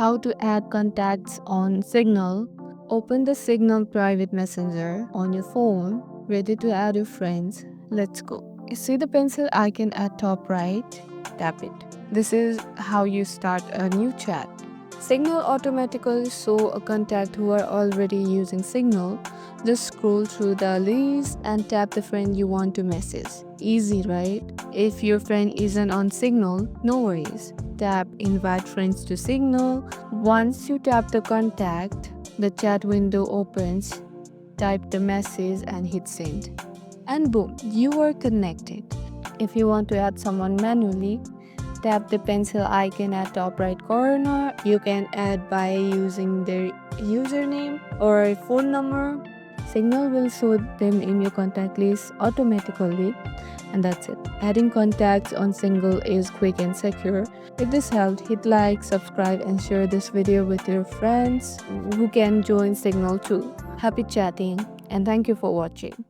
How to add contacts on Signal. Open the Signal private messenger on your phone. Ready to add your friends. Let's go. You see the pencil icon at top right? Tap it. This is how you start a new chat. Signal automatically show a contact who are already using Signal. Just scroll through the list and tap the friend you want to message. Easy, right? If your friend isn't on Signal, no worries. Tap invite friends to Signal. Once you tap the contact, the chat window opens. Type the message and hit send. And boom, you are connected. If you want to add someone manually, tap the pencil icon at top right corner. You can add by using their username or phone number. Signal will show them in your contact list automatically. And that's it. Adding contacts on Signal is quick and secure. If this helped, hit like, subscribe and share this video with your friends who can join Signal too. Happy chatting and thank you for watching.